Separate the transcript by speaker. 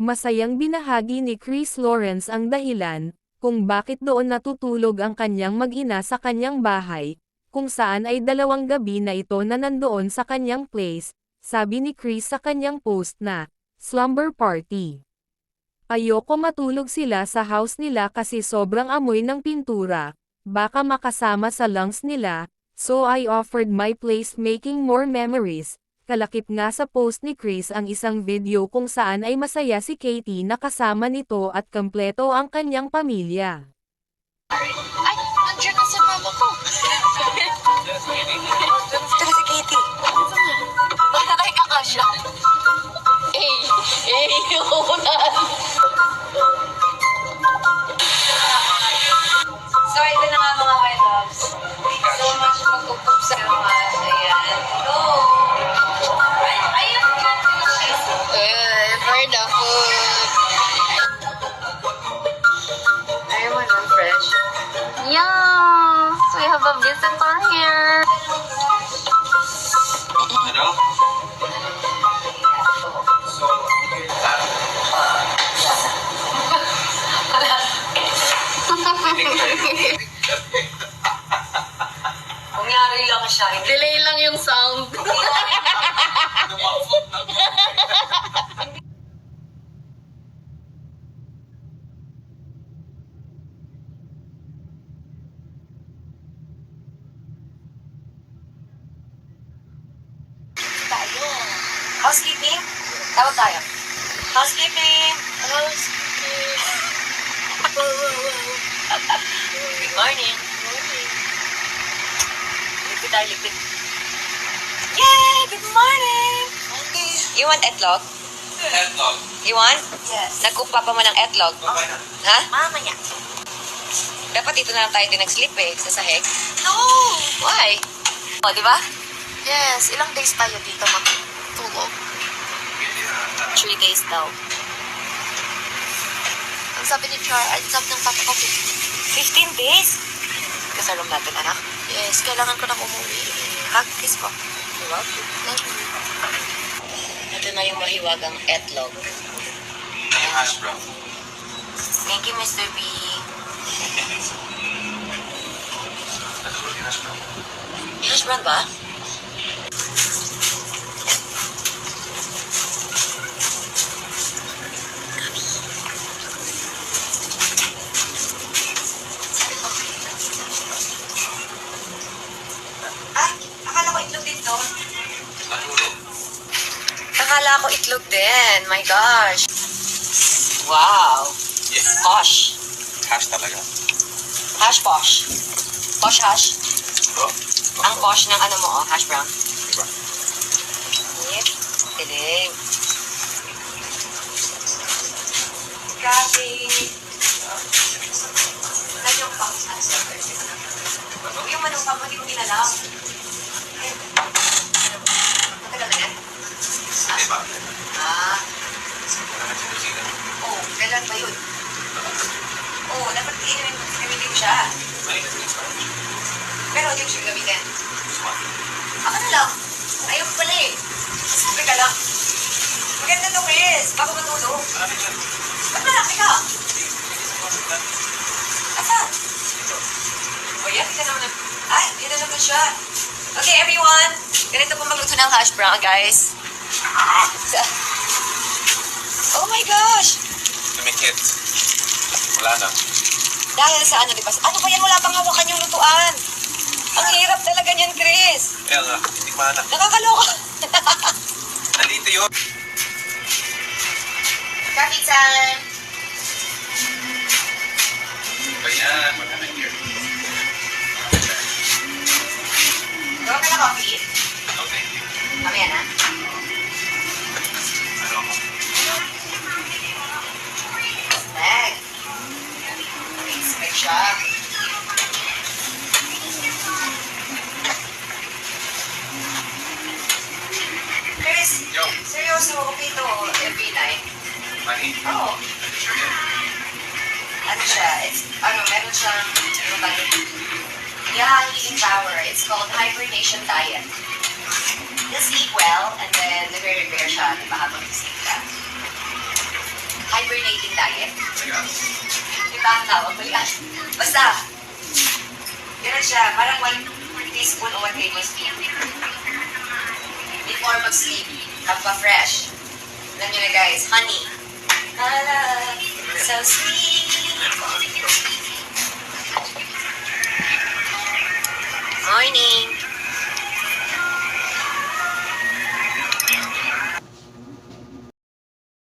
Speaker 1: Masayang binahagi ni Chris Lawrence ang dahilan, kung bakit doon natutulog ang kanyang mag-ina sa kanyang bahay, kung saan ay 2 gabi na ito na nandoon sa kanyang place, sabi ni Chris sa kanyang post na, slumber party. Ayoko matulog sila sa house nila kasi sobrang amoy ng pintura, baka makasama sa lungs nila, so I offered my place making more memories. Kalakip nga sa post ni Chris ang isang video kung saan ay masaya si Katie na kasama nito at kompleto ang kanyang pamilya.
Speaker 2: Ay, nandiyan na si mama ko. Tara si Katie. Bakit kakasya? Unan. So, ito na nga mga my loves. Thank you so much pag-upup sa mga. Ayan. Hello. Ayun, for the food. Ayaw mo nun, fresh? Yeah. So, we have a visitor here.
Speaker 3: Ano?
Speaker 2: Nangyari lang siya. Delay lang yung sound. Housekeeping? Tawag tayo. Housekeeping! Housekeeping! Good morning. Lipid tayo, lipid. Yay! Good morning! You want etlog?
Speaker 3: Headlock.
Speaker 2: You want?
Speaker 4: Yes.
Speaker 2: Nagkupa pa man ng etlog.
Speaker 3: Babay na.
Speaker 2: Ha?
Speaker 4: Mamaya.
Speaker 2: Dapat dito na lang tayo din nag-sleep sa sahig.
Speaker 4: No!
Speaker 2: Why? O, di ba?
Speaker 4: Yes, ilang days tayo dito matulog? 3 days daw. Ang sabi ni Char, ay sabi ng papa ko,
Speaker 2: 15 days? Kasarong natin, anak.
Speaker 4: yes, kailangan ko na umuwi. Hug, kiss ko.
Speaker 2: Diba?
Speaker 4: Love you.
Speaker 2: Ito na yung mahiwagang etlog.
Speaker 3: Yung hash brown.
Speaker 2: Thank you, Mr. B.
Speaker 3: Natulog yung hash brown.
Speaker 2: Hash brown ba?
Speaker 4: Ay, akala ko itlog din to.
Speaker 3: Natulog.
Speaker 2: Akala ko itlog din. My gosh. Wow.
Speaker 3: Yeah.
Speaker 2: Posh.
Speaker 3: Hash talaga.
Speaker 2: Hash posh. Posh hash.
Speaker 3: Oh?
Speaker 2: Ang posh ng ano mo, hash brown.
Speaker 3: Diba?
Speaker 2: Yep. Tiling.
Speaker 4: Grabe. Lagi yung pang yung manong pang hindi ko ginalaw. Matagal na yan?
Speaker 3: Diba?
Speaker 4: Ah,
Speaker 3: Naman si New Zealand.
Speaker 4: oh, kailan ba yun? Oh, dapat gamitin ko siya.
Speaker 3: May nag-release pa.
Speaker 4: Pero hindi ko siya gamitin.
Speaker 3: Smart.
Speaker 4: Ako na lang. Ayaw ko pala eh. Sabi ka lang. Maganda to, Chris. Bago matulog.
Speaker 3: Marami dyan.
Speaker 4: Ba't malaki ka? Asan?
Speaker 3: Ito.
Speaker 4: O yan, hindi na naman. Ay, hindi na naman siya. Okay, everyone. Ganito po magluto ng hash brown, guys. Oh my gosh!
Speaker 3: Tumikit. Wala na.
Speaker 4: Dahil sa ano, di ba? Ano ba yan? Wala pang hawakan yung lutuan. Ang hirap talaga niyan, Chris.
Speaker 3: Kaya nga, hindi mana.
Speaker 4: Nakakaloka.
Speaker 3: Nandito yun.
Speaker 4: Coffee time.
Speaker 3: Ba yan? Maganda here.
Speaker 4: Gawa ka na coffee?
Speaker 3: Okay.
Speaker 4: Mamaya na.
Speaker 3: Ano mo?
Speaker 4: Bag. Expect siya. Chris,
Speaker 3: Yo.
Speaker 4: seryoso, okay to every night.
Speaker 3: Money?
Speaker 4: Oo.
Speaker 3: Sure yan.
Speaker 4: Ano siya, meron siyang, ano ba yun? Yeah, heating power. It's called hibernation diet. You sleep well, and then nagre-repair siya, di ba, habang sleep ka. hibernating diet.
Speaker 3: Yeah.
Speaker 4: Iba ang tawag mo yan. Basta, ganun siya. Parang 1 teaspoon o 1 tablespoon. Before mag-sleep, magpa-fresh. Alam nyo na guys, honey. Love, so sweet. Morning.